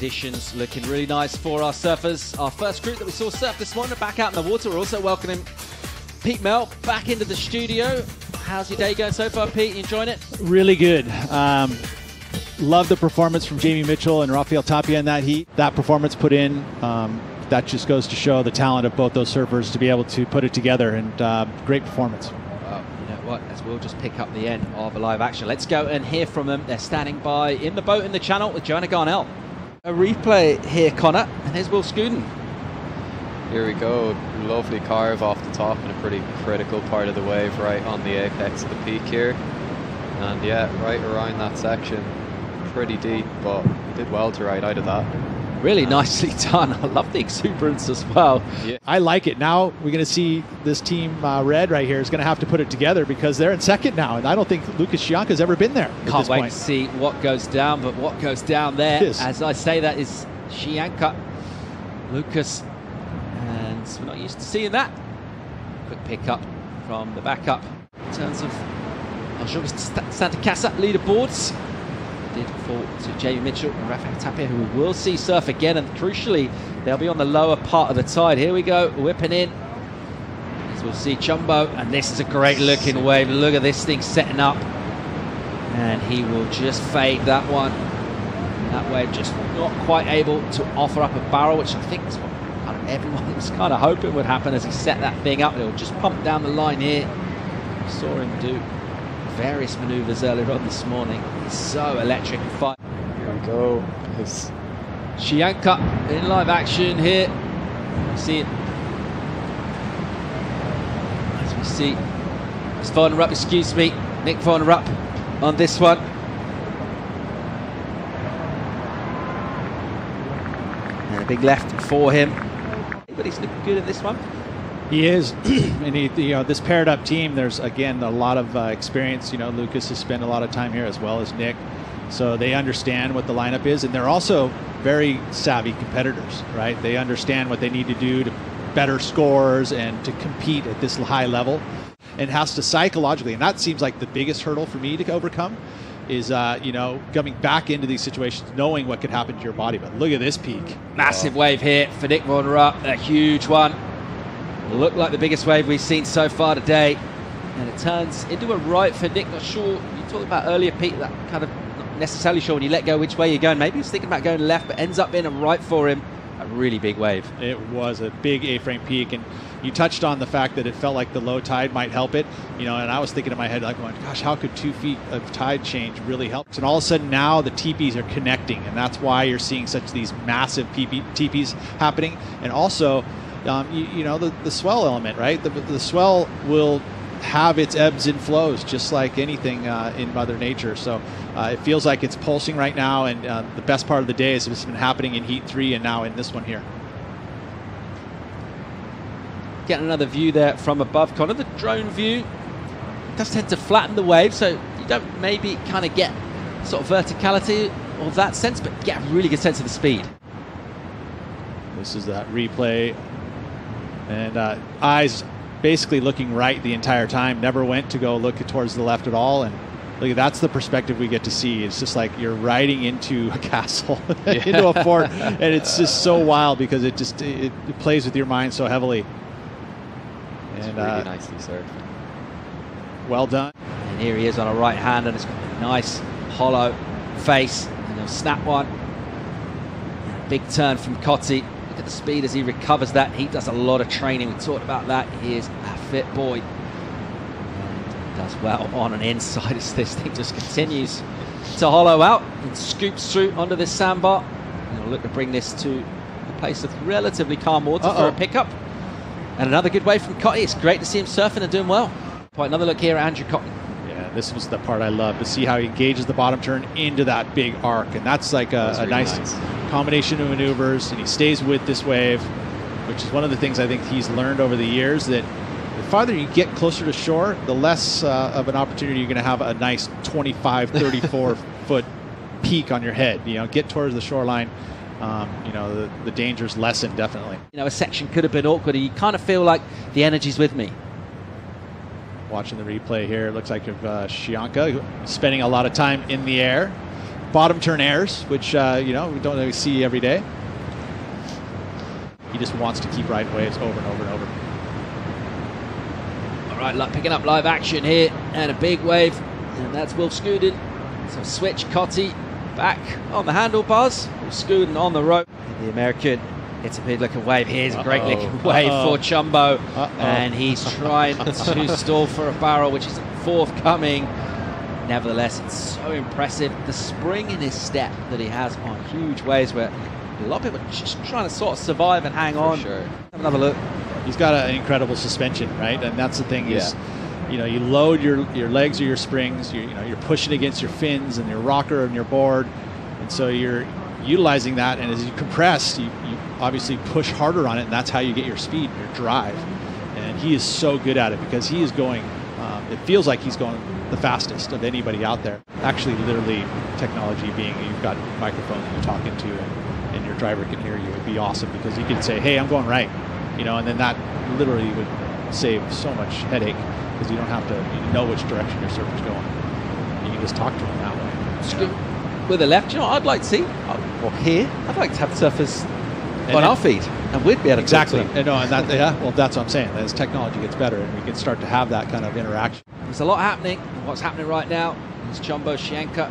conditions looking really nice for our surfers. Our first group that we saw surf this morning are back out in the water. We're also welcoming Pete Mel back into the studio. How's your day going so far, Pete? You enjoying it? Really good. Love the performance from Jamie Mitchell and Rafael Tapia in that heat. That performance put in, that just goes to show the talent of both those surfers to be able to put it together, and great performance. Well, you know what, as we'll just pick up the end of a live action. Let's go and hear from them. They're standing by in the boat in the channel with Joanna Garnell. A replay here, Connor, and here's Will Skudin. Here we go, lovely carve off the top in a pretty critical part of the wave, right on the apex of the peak here. And yeah, right around that section, pretty deep, but did well to ride out of that. Really nicely done. I love the exuberance as well. Yeah. I like it. Now we're going to see this team red right here is going to have to put it together because they're in second now, and I don't think Lucas Chianca's ever been there. Can't wait to see what goes down, but what goes down there, as I say, that is Chianca. Lucas, and we're not used to seeing that. Quick pick up from the backup in terms of our Jogos Santa Casa leaderboards. Did fall to Jamie Mitchell and Rafael Tapia, who we will see surf again, and crucially they'll be on the lower part of the tide. Here we go, whipping in, as we'll see Chumbo, and this is a great looking wave. Look at this thing setting up, and he will just fade that one. That wave just not quite able to offer up a barrel, which I think is what kind of everyone was kind of hoping would happen as he set that thing up. It'll just pump down the line here. We saw him do various maneuvers earlier on this morning. He's so electric and fire. Here we go. It's Chianca in live action here. You see it as we see Rupp, excuse me, Nick Rupp on this one. And a big left for him. But he's looking good in this one. He is, and this paired up team, there's again a lot of experience. Lucas has spent a lot of time here as well as Nick, so they understand what the lineup is, and they're also very savvy competitors, right? They understand what they need to do to better scores and to compete at this high level, and has to psychologically, and that seems like the biggest hurdle for me to overcome, is coming back into these situations, knowing what could happen to your body. But look at this peak. Massive wave here for Nick Rupp, a huge one. Looked like the biggest wave we've seen so far today, and it turns into a right for Nick. Not sure, you talked about earlier, Pete, that kind of not necessarily sure when you let go which way you're going. Maybe he was thinking about going left, but ends up being a right for him. A really big wave. It was a big A-frame peak, and you touched on the fact that it felt like the low tide might help it, and I was thinking in my head, like, going, gosh, how could 2 feet of tide change really help? And all of a sudden now the teepees are connecting, and that's why you're seeing such these massive teepees happening. And also the swell element, right? The swell will have its ebbs and flows just like anything in Mother Nature. So it feels like it's pulsing right now, and the best part of the day is it's been happening in Heat 3 and now in this one here. Getting another view there from above, Connor. The drone view does tend to flatten the wave, so you don't maybe kind of get sort of verticality or that sense, but get a really good sense of the speed. This is that replay. And eyes basically looking right the entire time, never went to go look towards the left at all. And look, that's the perspective we get to see. It's just like you're riding into a castle, into a fort, and it's just so wild because it plays with your mind so heavily. It's really nicely served. Well done. And here he is on a right hand, and it's got a nice hollow face, and he'll snap one. And a big turn from Cotti. Look at the speed as he recovers that. He does a lot of training. We talked about that. He is a fit boy. And does well on and inside as this thing just continues to hollow out and scoops through onto this sandbar. And he'll look to bring this to a place of relatively calm water for a pickup. And another good wave from Cotti. It's great to see him surfing and doing well. Quite another look here at Andrew Cotti. Yeah, this was the part I love, to see how he engages the bottom turn into that big arc. And that's like a nice combination of maneuvers, and he stays with this wave, which is one of the things I think he's learned over the years, that the farther you get closer to shore, the less of an opportunity you're going to have a nice 25, 34 foot peak on your head. Get towards the shoreline. The dangers lessen, definitely. A section could have been awkward. You kind of feel like the energy's with me. Watching the replay here, it looks like Chianca spending a lot of time in the air. bottom turn airs, which we don't really see every day. He just wants to keep riding waves over and over and over. All right, picking up live action here, and a big wave, and that's Will Skudin. So switch Cotty back on the handlebars, Skudin on the rope. The American hits a big looking wave. Here's a great looking wave for Chumbo, and he's trying to stall for a barrel, which is forthcoming. Nevertheless, it's so impressive. The spring in his step that he has on huge waves, where a lot of people are just trying to sort of survive and hang on. Sure. Have another look. He's got an incredible suspension, right? And that's the thing is, you load your legs or your springs. You're pushing against your fins and your rocker and your board, and so you're utilizing that. And as you compress, you obviously push harder on it, and that's how you get your speed, your drive. And he is so good at it because he is going. It feels like he's going the fastest of anybody out there. Actually, literally, technology being you've got a microphone that you talk into, and your driver can hear you. It'd be awesome because you can say, "Hey, I'm going right," and then that literally would save so much headache because you don't have to know which direction your surfer's going. You can just talk to him that way. With the left, I'd like to see, or here, I'd like to have surfers on our feet, and we'd be able to exactly. talk to them. Well, that's what I'm saying. As technology gets better, and we can start to have that kind of interaction. There's a lot happening. What's happening right now is Chumbo Chianca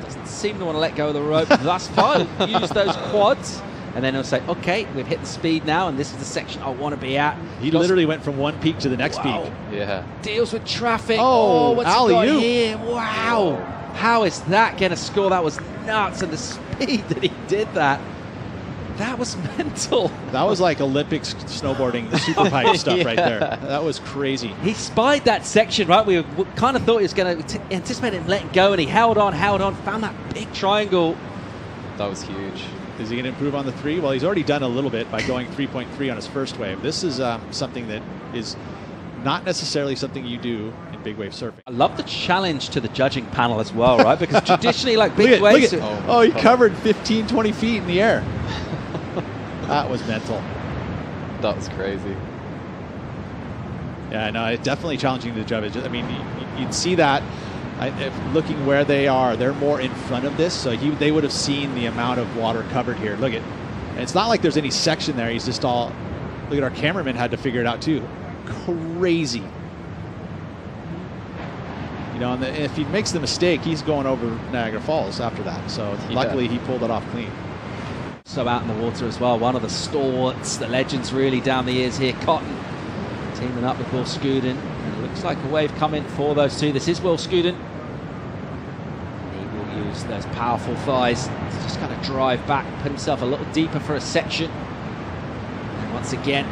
doesn't seem to want to let go of the rope. That's fine. Use those quads. And then he'll say, okay, we've hit the speed now, and this is the section I want to be at. He literally went from one peak to the next peak. Yeah. Deals with traffic. What's he got here? Wow. How is that going to score? That was nuts, and the speed that he did that. That was mental. That was like Olympics snowboarding, the super pipe stuff right there. That was crazy. He spied that section, right? We kind of thought he was going to anticipate him letting go, and he held on, found that big triangle. That was huge. Is he going to improve on the 3? Well, he's already done a little bit by going 3.3 on his first wave. This is something that is not necessarily something you do in big wave surfing. I love the challenge to the judging panel as well, right? Because traditionally, like big waves... He covered 15, 20 feet in the air. That was mental. That was crazy. Yeah, no, it's definitely challenging to judge. I mean, you'd see that. Looking where they are, they're more in front of this, so they would have seen the amount of water covered here. Look and it's not like there's any section there. He's just all. Look at our cameraman had to figure it out too. Crazy. And if he makes the mistake, he's going over Niagara Falls after that. So luckily he pulled it off clean. So out in the water as well. One of the stalwarts, the legends really down the years here. Cotton teaming up with Will Skudin. And it looks like a wave coming for those two. This is Will Skudin. He will use those powerful thighs to just kind of drive back, put himself a little deeper for a section. And once again,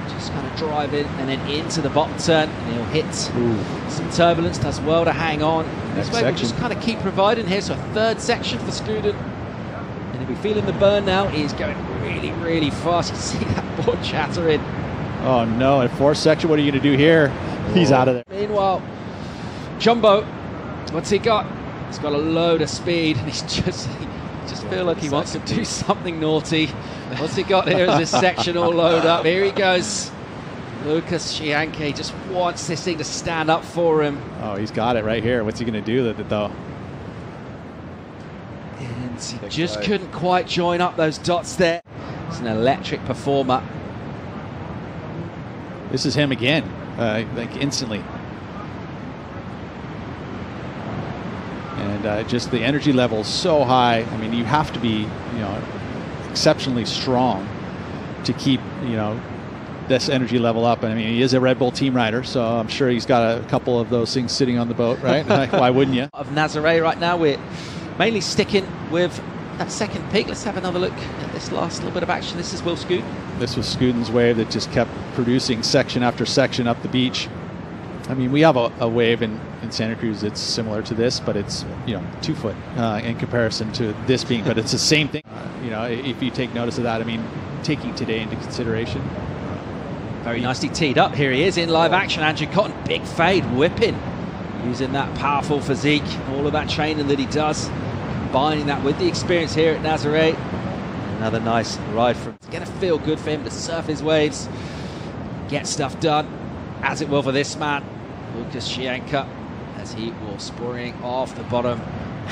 just kind of drive in and then into the bottom turn. And he'll hit some turbulence, does well to hang on. This wave will just kind of keep providing here. So a third section for Skudin. And he'll be feeling the burn now. He's going really, really fast. You see that board chattering. Oh no, in fourth section, what are you going to do here? He's out of there. Meanwhile, Jumbo, what's he got? He's got a load of speed, and he's just feel like he wants to do something naughty. What's he got here is this section all load up. Here he goes. Lucas Chianca just wants this thing to stand up for him. Oh, he's got it right here. What's he going to do with it, though? And he just couldn't quite join up those dots there. He's an electric performer. This is him again, like instantly. And just the energy level is so high. I mean, you have to be, exceptionally strong to keep, this energy level up. And I mean, he is a Red Bull team rider, so I'm sure he's got a couple of those things sitting on the boat, right? Why wouldn't you? Of Nazaré right now, we're mainly sticking with that second peak. Let's have another look at this last little bit of action. This is Will Skudin. This was Skudin's wave that just kept producing section after section up the beach. I mean, we have a wave in Santa Cruz that's similar to this, but it's 2 foot in comparison to this being. But it's the same thing. If you take notice of that, I mean, taking today into consideration. Very nicely teed up. Here he is in live action. Andrew Cotton, big fade, whipping, using that powerful physique, all of that training that he does, combining that with the experience here at Nazaré. Another nice ride from. It's going to feel good for him to surf his waves, get stuff done, as it will for this man, Lucas Chianca, as he will spring off the bottom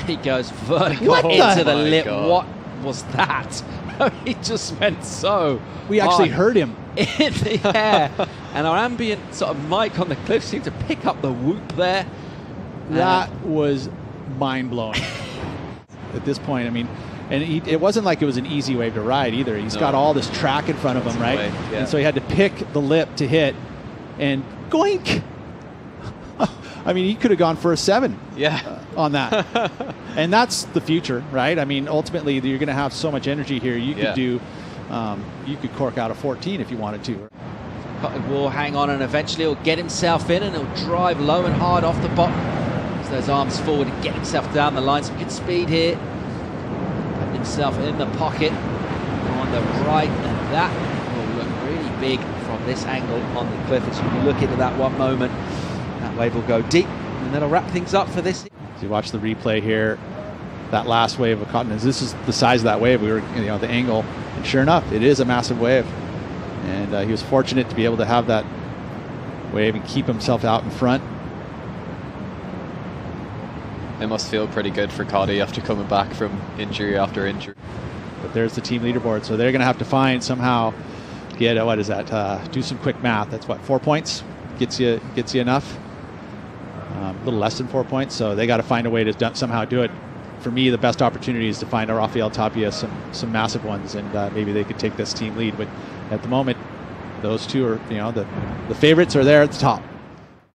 He goes vertical What into the my lip. God. What was that? He just went so We actually hard heard him. in the air. And our ambient sort of mic on the cliff seemed to pick up the whoop there. That was mind-blowing. At this point, I mean, and it wasn't like it was an easy wave to ride either. He's got all this track in front of him, right? Wave, yeah. And so he had to pick the lip to hit, and goink! I mean, he could have gone for a 7 on that. And that's the future, right? I mean, ultimately, you're going to have so much energy here. You could do, you could cork out a 14 if you wanted to. Will hang on, and eventually he'll get himself in, and he'll drive low and hard off the bottom. Use those arms forward and get himself down the line. Some good speed here. Put himself in the pocket on the right, and that will look really big from this angle on the cliff. As you look into that one moment, that wave will go deep, and that'll wrap things up for this. So you watch the replay here. That last wave of continents. This is the size of that wave. We were, the angle, and sure enough, it is a massive wave. And he was fortunate to be able to have that wave and keep himself out in front. It must feel pretty good for Coddy after coming back from injury after injury. But there's the team leaderboard. So they're going to have to find somehow, get, what is that? Do some quick math. That's what, 4 points? Gets you enough? A little less than 4 points. So they got to find a way to somehow do it. For me, the best opportunity is to find a Rafael Tapia some massive ones, and maybe they could take this team lead. But at the moment, those two are, the favorites are there at the top.